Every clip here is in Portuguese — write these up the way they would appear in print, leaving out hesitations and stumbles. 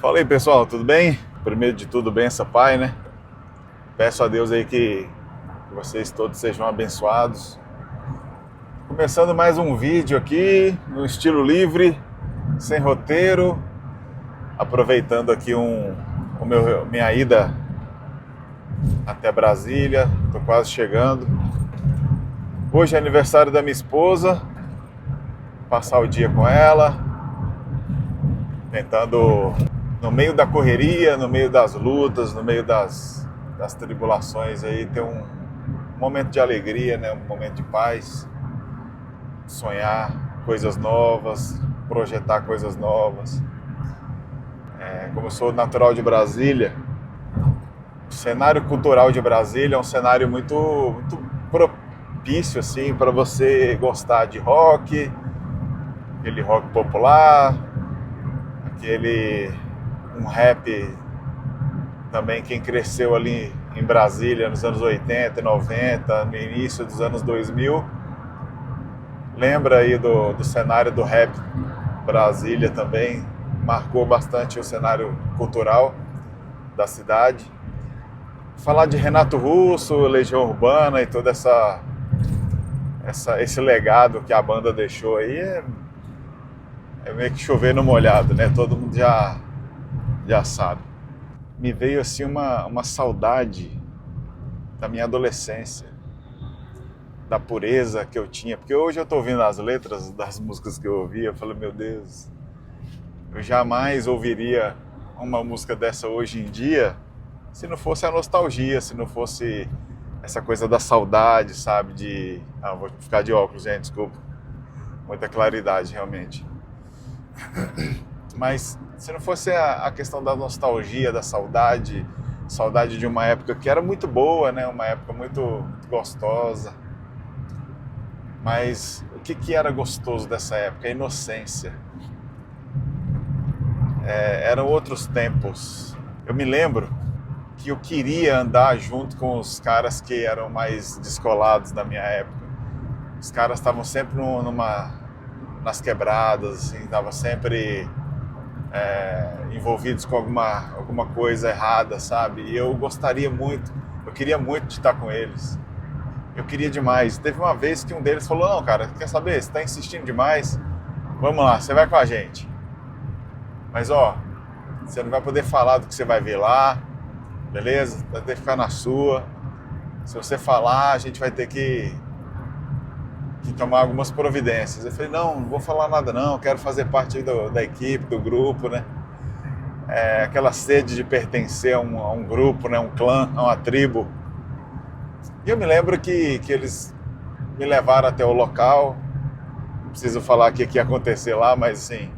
Fala aí, pessoal, tudo bem? Primeiro de tudo, benção, Pai, né? Peço a Deus aí que vocês todos sejam abençoados. Começando mais um vídeo aqui, no estilo livre, sem roteiro, aproveitando aqui minha ida até Brasília, tô quase chegando. Hoje é aniversário da minha esposa, passar o dia com ela, tentando, no meio da correria, no meio das lutas, no meio das tribulações aí, ter um momento de alegria, né? Um momento de paz, sonhar coisas novas, projetar coisas novas. Como eu sou natural de Brasília, o cenário cultural de Brasília é um cenário muito propício assim, para você gostar de rock, aquele rock popular, um rap também. Quem cresceu ali em Brasília nos anos 80 e 90, no início dos anos 2000, lembra aí do cenário do rap. Brasília também marcou bastante o cenário cultural da cidade. Falar de Renato Russo, Legião Urbana e todo esse legado que a banda deixou aí é meio que chover no molhado, né? Todo mundo já sabe. Me veio assim uma saudade da minha adolescência, da pureza que eu tinha, porque hoje eu tô ouvindo as letras das músicas que eu ouvia, eu falo, meu Deus, eu jamais ouviria uma música dessa hoje em dia se não fosse a nostalgia, se não fosse essa coisa da saudade, sabe? Vou ficar de óculos, gente, desculpa, muita claridade realmente. Mas se não fosse a questão da nostalgia, da saudade de uma época que era muito boa, né? Uma época muito gostosa. Mas o que era gostoso dessa época? A inocência. Eram outros tempos. Eu me lembro que eu queria andar junto com os caras que eram mais descolados da minha época. Os caras estavam sempre nas quebradas, assim, estavam sempre envolvidos com alguma coisa errada, sabe? E eu queria muito de estar com eles. Eu queria demais. Teve uma vez que um deles falou, não, cara, quer saber? Você está insistindo demais, vamos lá, você vai com a gente. Mas, você não vai poder falar do que você vai ver lá, beleza? Vai ter que ficar na sua. Se você falar, a gente vai ter que tomar algumas providências. Eu falei, não vou falar nada não, quero fazer parte da equipe, do grupo, né? Aquela sede de pertencer a um grupo, né? Um clã, a uma tribo. E eu me lembro que eles me levaram até o local. Não preciso falar o que ia acontecer lá, mas assim,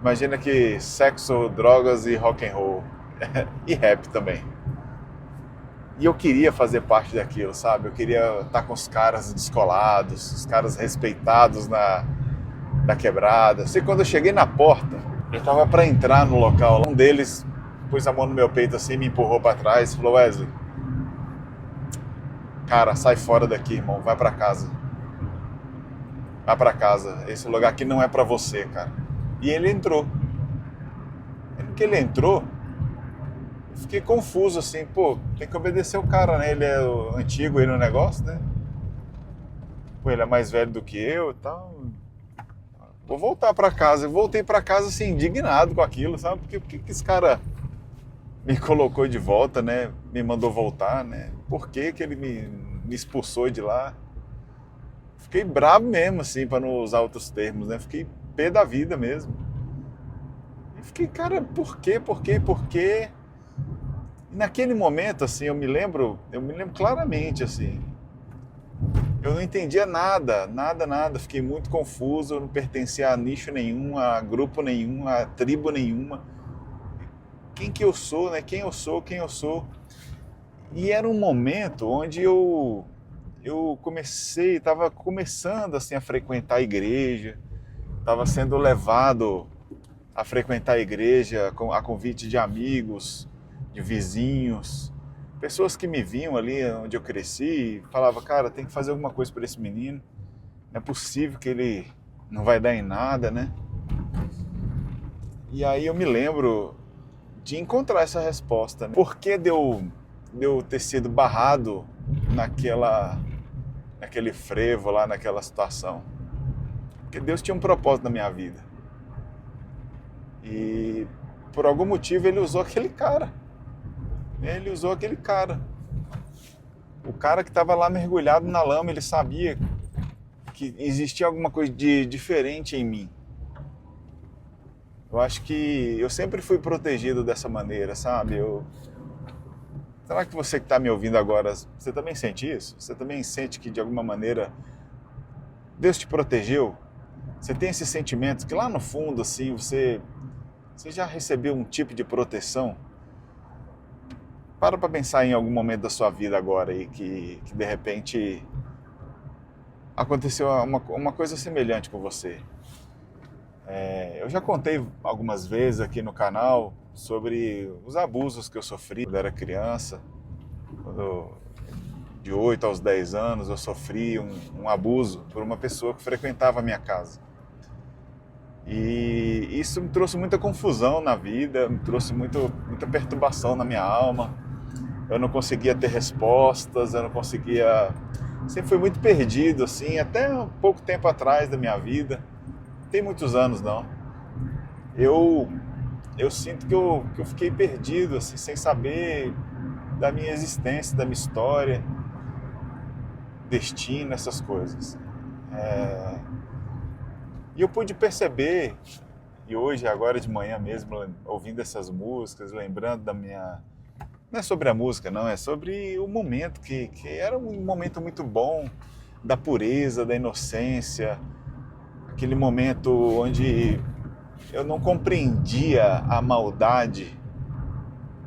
imagina que sexo, drogas e rock and roll e rap também. E eu queria fazer parte daquilo, sabe? Eu queria estar com os caras descolados, os caras respeitados da quebrada. Assim, quando eu cheguei na porta, eu tava para entrar no local. Um deles pôs a mão no meu peito assim, me empurrou para trás e falou, Wesley, cara, sai fora daqui, irmão, vai para casa. Vai para casa, esse lugar aqui não é para você, cara. E ele entrou. No que ele entrou, fiquei confuso assim, tem que obedecer o cara, né? Ele é o antigo aí no negócio, né? Ele é mais velho do que eu e tal. Vou voltar pra casa. Eu voltei pra casa assim, indignado com aquilo, sabe? Porque que esse cara me colocou de volta, né? Me mandou voltar, né? Por que ele me expulsou de lá? Fiquei bravo mesmo, assim, pra não usar outros termos, né? Fiquei pé da vida mesmo. E fiquei, cara, por quê? E naquele momento, assim, eu me lembro claramente, assim, eu não entendia nada, fiquei muito confuso, eu não pertencia a nicho nenhum, a grupo nenhum, a tribo nenhuma. Quem que eu sou, né? Quem eu sou? E era um momento onde eu estava começando, assim, a frequentar a igreja, estava sendo levado a frequentar a igreja a convite de amigos, de vizinhos, pessoas que me viam ali onde eu cresci e falavam, cara, tem que fazer alguma coisa para esse menino, não é possível que ele não vai dar em nada, né? E aí eu me lembro de encontrar essa resposta, né? Por que de eu ter sido barrado naquele frevo lá, naquela situação? Porque Deus tinha um propósito na minha vida. E por algum motivo ele usou aquele cara. Ele usou aquele cara. O cara que estava lá mergulhado na lama, ele sabia que existia alguma coisa de diferente em mim. Eu acho que eu sempre fui protegido dessa maneira, sabe? Será que você que está me ouvindo agora, você também sente isso? Você também sente que de alguma maneira Deus te protegeu? Você tem esses sentimentos que lá no fundo, assim, você já recebeu um tipo de proteção? Para pensar em algum momento da sua vida agora aí que de repente aconteceu uma coisa semelhante com você. Eu já contei algumas vezes aqui no canal sobre os abusos que eu sofri quando era criança. De 8 aos 10 anos eu sofri um abuso por uma pessoa que frequentava a minha casa. E isso me trouxe muita confusão na vida, me trouxe muita perturbação na minha alma. Eu não conseguia ter respostas, eu não conseguia... Sempre fui muito perdido, assim, até um pouco tempo atrás da minha vida. Não tem muitos anos, não. Eu sinto que eu fiquei perdido, assim, sem saber da minha existência, da minha história, destino, essas coisas. E eu pude perceber, e hoje, agora de manhã mesmo, ouvindo essas músicas, lembrando da minha... Não é sobre a música, não, é sobre o momento, que era um momento muito bom, da pureza, da inocência, aquele momento onde eu não compreendia a maldade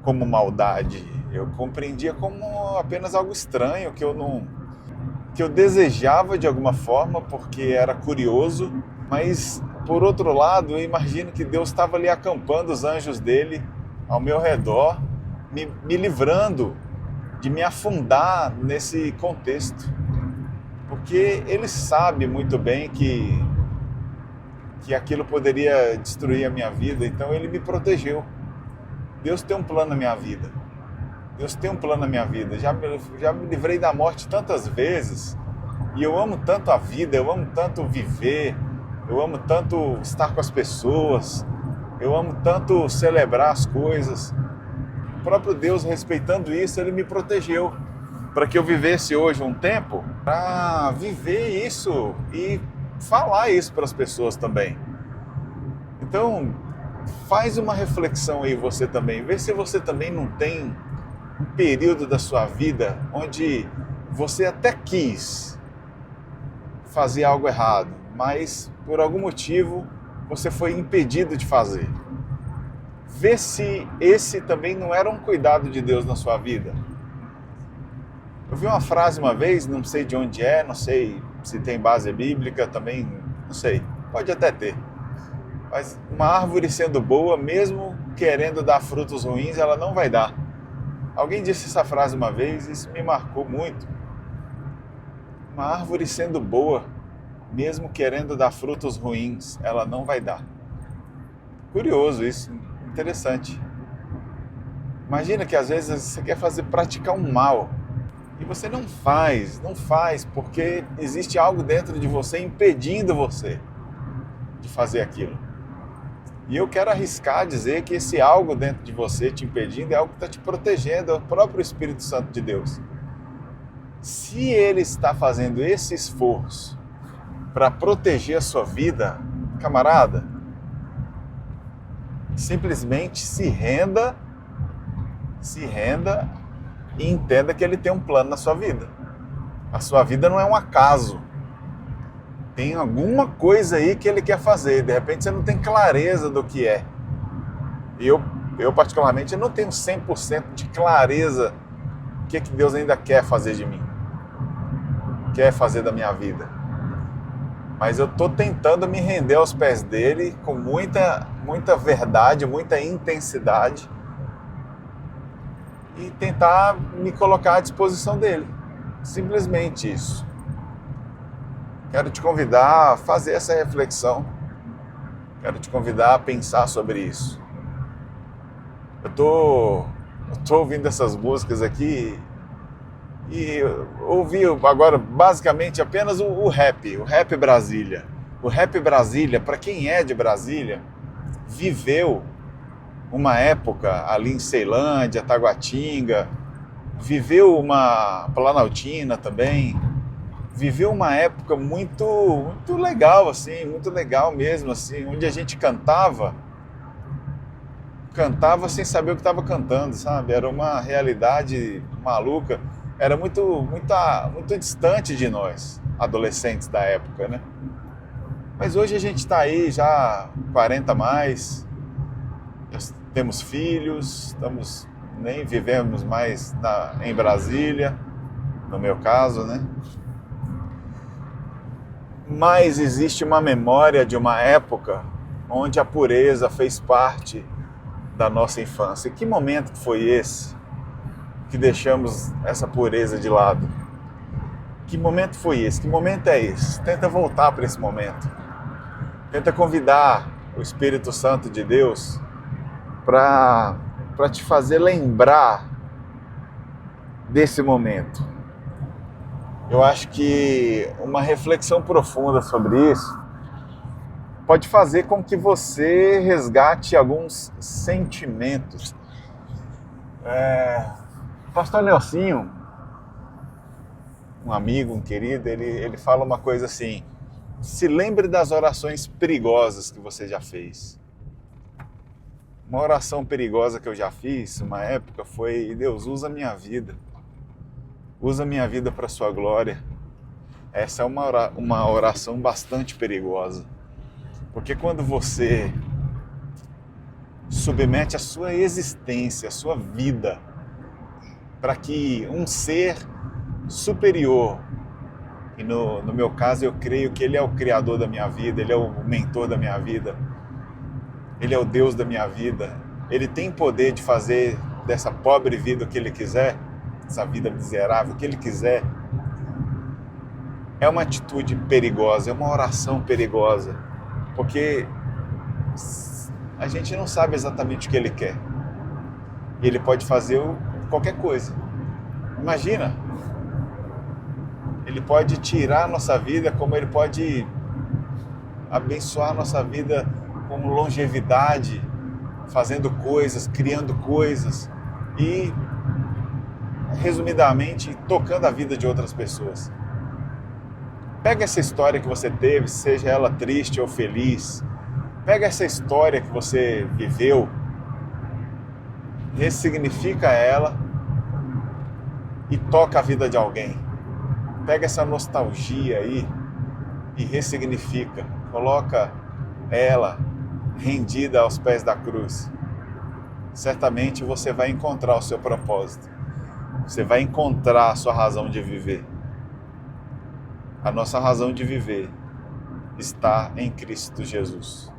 como maldade, eu compreendia como apenas algo estranho, que eu desejava de alguma forma, porque era curioso, mas por outro lado, eu imagino que Deus estava ali acampando os anjos dele ao meu redor, me livrando de me afundar nesse contexto. Porque ele sabe muito bem que aquilo poderia destruir a minha vida, então ele me protegeu. Deus tem um plano na minha vida. Deus tem um plano na minha vida. Já me livrei da morte tantas vezes, e eu amo tanto a vida, eu amo tanto viver, eu amo tanto estar com as pessoas, eu amo tanto celebrar as coisas. O próprio Deus, respeitando isso, ele me protegeu para que eu vivesse hoje um tempo para viver isso e falar isso para as pessoas também. Então, faz uma reflexão aí você também, vê se você também não tem um período da sua vida onde você até quis fazer algo errado, mas por algum motivo você foi impedido de fazer. Vê se esse também não era um cuidado de Deus na sua vida. Eu vi uma frase uma vez, não sei de onde é, não sei se tem base bíblica também, não sei, pode até ter. Mas uma árvore sendo boa, mesmo querendo dar frutos ruins, ela não vai dar. Alguém disse essa frase uma vez e isso me marcou muito. Uma árvore sendo boa, mesmo querendo dar frutos ruins, ela não vai dar. Curioso isso, interessante. Imagina que às vezes você quer praticar um mal e você não faz porque existe algo dentro de você impedindo você de fazer aquilo. E eu quero arriscar dizer que esse algo dentro de você te impedindo é algo que está te protegendo, é o próprio Espírito Santo de Deus. Se ele está fazendo esse esforço para proteger a sua vida, camarada, simplesmente se renda e entenda que ele tem um plano na sua vida. A sua vida não é um acaso. Tem alguma coisa aí que ele quer fazer. De repente você não tem clareza do que é. Eu particularmente, não tenho 100% de clareza do que Deus ainda quer fazer de mim. Quer fazer da minha vida. Mas eu estou tentando me render aos pés dele com muita verdade, muita intensidade e tentar me colocar à disposição dele. Simplesmente isso. Quero te convidar a fazer essa reflexão. Quero te convidar a pensar sobre isso. Eu tô ouvindo essas músicas aqui e ouvi agora basicamente apenas o rap Brasília. O rap Brasília, para quem é de Brasília, viveu uma época ali em Ceilândia, Taguatinga, viveu uma Planaltina também, viveu uma época muito legal, assim, muito legal mesmo, assim, onde a gente cantava sem saber o que estava cantando, sabe? Era uma realidade maluca, era muito distante de nós, adolescentes da época, né? Mas hoje a gente está aí já 40 mais, temos filhos, nem vivemos mais em Brasília, no meu caso, né? Mas existe uma memória de uma época onde a pureza fez parte da nossa infância. E que momento foi esse que deixamos essa pureza de lado? Que momento foi esse? Que momento é esse? Tenta voltar para esse momento. Tenta convidar o Espírito Santo de Deus para te fazer lembrar desse momento. Eu acho que uma reflexão profunda sobre isso pode fazer com que você resgate alguns sentimentos. O pastor Nelsinho, um amigo, um querido, ele fala uma coisa assim: se lembre das orações perigosas que você já fez. Uma oração perigosa que eu já fiz, uma época, foi: Deus, usa a minha vida. Usa a minha vida para a sua glória. Essa é uma oração bastante perigosa. Porque quando você submete a sua existência, a sua vida, para que um ser superior, e no meu caso eu creio que ele é o criador da minha vida, ele é o mentor da minha vida, ele é o Deus da minha vida, ele tem poder de fazer dessa pobre vida o que ele quiser, essa vida miserável, o que ele quiser. É uma atitude perigosa, é uma oração perigosa, porque a gente não sabe exatamente o que ele quer. E ele pode fazer qualquer coisa. Imagina, ele pode tirar a nossa vida, como ele pode abençoar a nossa vida com longevidade, fazendo coisas, criando coisas e, resumidamente, tocando a vida de outras pessoas. Pega essa história que você teve, seja ela triste ou feliz, pega essa história que você viveu, ressignifica ela e toca a vida de alguém. Pega essa nostalgia aí e ressignifica, coloca ela rendida aos pés da cruz. Certamente você vai encontrar o seu propósito, você vai encontrar a sua razão de viver. A nossa razão de viver está em Cristo Jesus.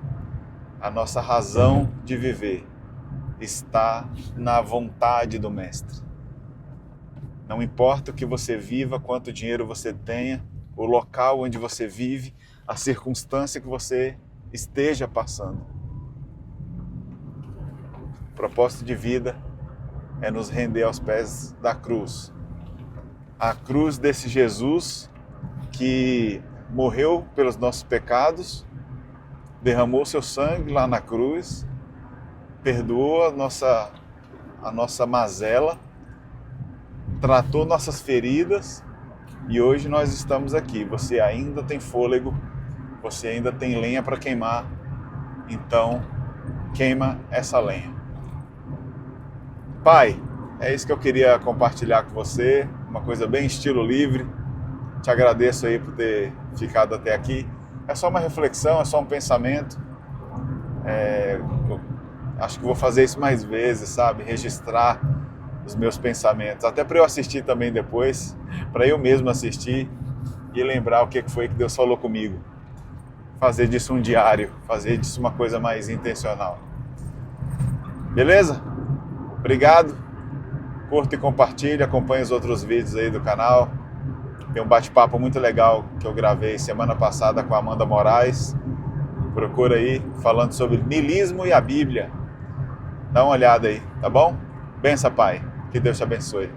A nossa razão de viver está na vontade do Mestre. Não importa o que você viva, quanto dinheiro você tenha, o local onde você vive, a circunstância que você esteja passando. O propósito de vida é nos render aos pés da cruz. A cruz desse Jesus que morreu pelos nossos pecados, derramou seu sangue lá na cruz, perdoou a nossa mazela, tratou nossas feridas e hoje nós estamos aqui. Você ainda tem fôlego, você ainda tem lenha para queimar, então queima essa lenha. Pai, é isso que eu queria compartilhar com você, uma coisa bem estilo livre. Te agradeço aí por ter ficado até aqui. É só uma reflexão, é só um pensamento. Acho que vou fazer isso mais vezes, sabe? Registrar os meus pensamentos. Até para eu assistir também depois, para eu mesmo assistir e lembrar o que foi que Deus falou comigo. Fazer disso um diário, fazer disso uma coisa mais intencional. Beleza? Obrigado. Curta e compartilhe, acompanhe os outros vídeos aí do canal. Tem um bate-papo muito legal que eu gravei semana passada com a Amanda Moraes. Procura aí, falando sobre niilismo e a Bíblia. Dá uma olhada aí, tá bom? Benção, Pai. Que Deus te abençoe.